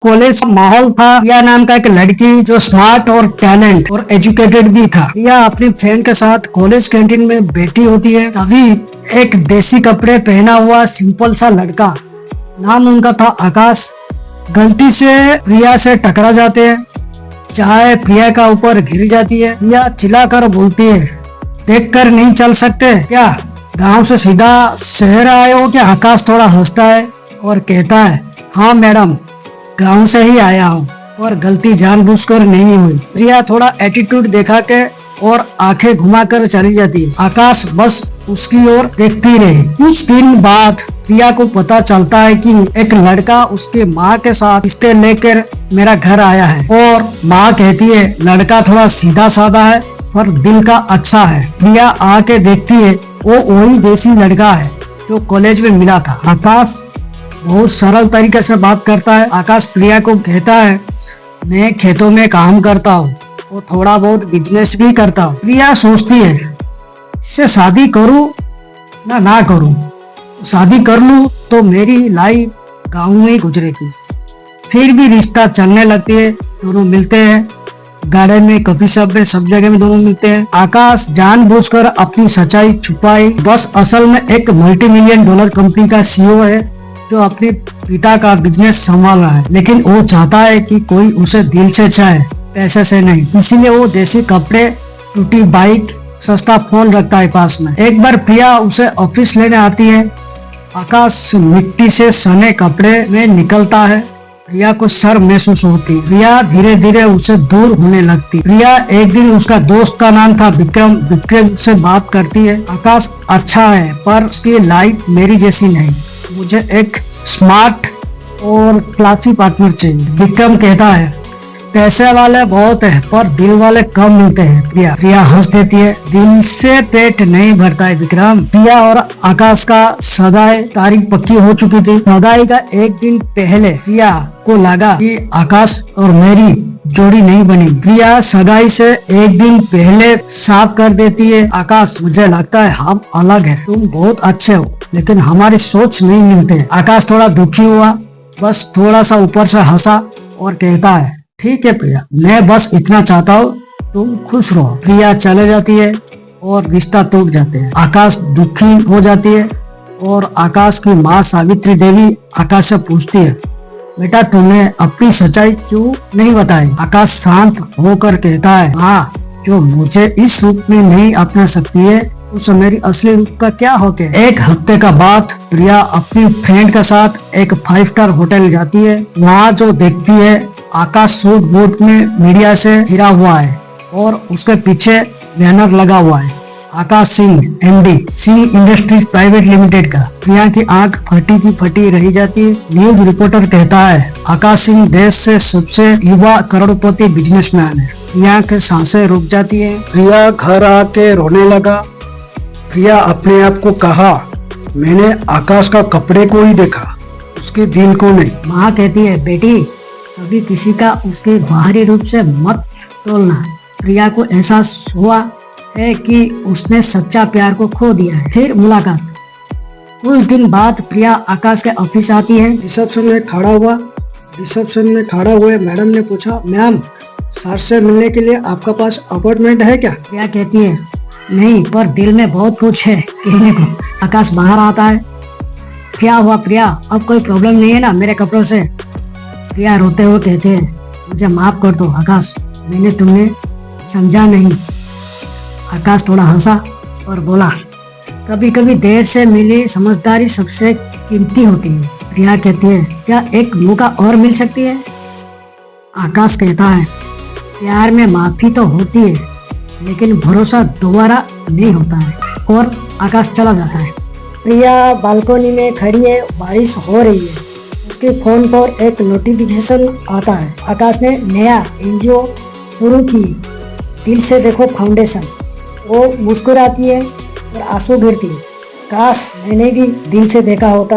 College का माहौल था। प्रिया नाम का एक लड़की जो स्मार्ट और टैलेंट और एजुकेटेड भी था। प्रिया अपनी फ्रेंड के साथ कॉलेज कैंटीन में बैठी होती है, तभी एक देसी कपड़े पहना हुआ सिंपल सा लड़का, नाम उनका था आकाश, गलती से प्रिया से टकरा जाते हैं। चाय प्रिया का ऊपर गिर जाती है। प्रिया चिल्लाकर बोलती है, देखकर नहीं चल सकते क्या? गांव से सीधा शहर आए हो क्या? आकाश थोड़ा हंसता है और कहता है, हाँ मैडम, गांव से ही आया हूँ और गलती जानबूझकर नहीं हुई। प्रिया थोड़ा एटीट्यूड दिखा के और आंखें घुमाकर चली जाती है। आकाश बस उसकी ओर देखती रही। कुछ दिन बाद प्रिया को पता चलता है कि एक लड़का उसके माँ के साथ रिश्ते लेकर मेरा घर आया है और माँ कहती है लड़का थोड़ा सीधा साधा है पर दिल का अच्छा है। प्रिया आके देखती है वो वही देसी लड़का है जो कॉलेज में मिला था। आकाश बहुत सरल तरीके से बात करता है। आकाश प्रिया को कहता है, मैं खेतों में काम करता हूँ और थोड़ा बहुत बिजनेस भी करता हूँ। प्रिया सोचती है, इससे शादी करूँ ना करूँ। शादी कर लूँ तो मेरी लाइफ गाँव में ही गुजरेगी। फिर भी रिश्ता चलने लगती है। दोनों मिलते हैं गार्डन में, कॉफी शॉप में, सब जगह में दोनों मिलते हैं। आकाश जानबूझकर अपनी सच्चाई छुपाई, बस असल में एक $multi-million कंपनी का CEO है जो अपने पिता का बिजनेस संभाल रहा है, लेकिन वो चाहता है कि कोई उसे दिल से चाहे, पैसे से नहीं। इसीलिए वो देसी कपड़े, टूटी बाइक, सस्ता फोन रखता है पास में। एक बार प्रिया उसे ऑफिस लेने आती है। आकाश मिट्टी से सने कपड़े में निकलता है। प्रिया को शर्म महसूस होती है। प्रिया धीरे धीरे उससे दूर होने लगती। प्रिया एक दिन उसका दोस्त का नाम था विक्रम से बात करती है। आकाश अच्छा है पर उसकी लाइफ मेरी जैसी नहीं, मुझे एक स्मार्ट और क्लासी पार्टनर चाहिए। विक्रम कहता है, पैसे वाले बहुत है पर दिल वाले कम मिलते हैं। प्रिया हंस देती है, दिल से पेट नहीं भरता है विक्रम। प्रिया और आकाश का सगाई तारीख पक्की हो चुकी थी। सगाई का एक दिन पहले प्रिया को लगा कि आकाश और मेरी जोड़ी नहीं बनी। प्रिया सगाई से एक दिन पहले साफ कर देती है, आकाश मुझे लगता है हम अलग हैं, तुम बहुत अच्छे हो लेकिन हमारी सोच नहीं मिलते। आकाश थोड़ा दुखी हुआ, बस थोड़ा सा ऊपर से हंसा और कहता है, ठीक है प्रिया, मैं बस इतना चाहता हूँ तुम खुश रहो। प्रिया चले जाती है और रिश्ता टूट जाते हैं। आकाश दुखी हो जाती है और आकाश की माँ सावित्री देवी आकाश से पूछती है, बेटा तूने अपनी सच्चाई क्यों नहीं बताई? आकाश शांत होकर कहता है, हाँ, जो मुझे इस रूप में नहीं अपना सकती है उसे मेरी असली रूप का क्या होके। एक हफ्ते का बाद प्रिया अपनी फ्रेंड के साथ एक 5 स्टार होटल जाती है। वहाँ जो देखती है आकाश सूट बूट में मीडिया से घिरा हुआ है और उसके पीछे बैनर लगा हुआ है, Akash Singh MD, Singh industries private limited का। प्रिया की आंख फटी की फटी रही जाती है। न्यूज रिपोर्टर कहता है, आकाश सिंह देश से सबसे युवा करोड़पति बिजनेसमैन है। प्रिया की सांसें रुक जाती है। प्रिया घर आके रोने लगा। प्रिया अपने आप को कहा, मैंने आकाश का कपड़े को ही देखा, उसके दिल को नहीं। माँ कहती है, बेटी कभी किसी का उसके बाहरी रूप से मत तोलना। प्रिया को एहसास हुआ है कि उसने सच्चा प्यार को खो दिया है। फिर मुलाकात। कुछ दिन बाद प्रिया आकाश के ऑफिस आती है। रिसेप्शन में खड़ा हुए मैडम ने पूछा, मैम सर से मिलने के लिए आपका पास अपॉइंटमेंट है क्या? प्रिया कहती है, नहीं, पर दिल में बहुत कुछ है कहने को। आकाश बाहर आता है। क्या हुआ प्रिया, अब कोई प्रॉब्लम नहीं है ना मेरे कपड़ों से? प्रिया रोते हुए कहते हैं, मुझे माफ कर दो आकाश, मैंने तुम्हें समझा नहीं। आकाश थोड़ा हंसा और बोला, कभी कभी देर से मिली समझदारी सबसे कीमती होती है। प्रिया कहती है, क्या एक मौका और मिल सकती है? आकाश कहता है, प्यार में माफी तो होती है लेकिन भरोसा दोबारा नहीं होता है। और आकाश चला जाता है। प्रिया बालकनी में खड़ी है, बारिश हो रही है। उसके फोन पर एक नोटिफिकेशन आता है, आकाश ने नया NGO शुरू की, दिल से देखो फाउंडेशन। वो मुस्कुराती है और आंसू गिरती है, काश मैंने भी दिल से देखा होता।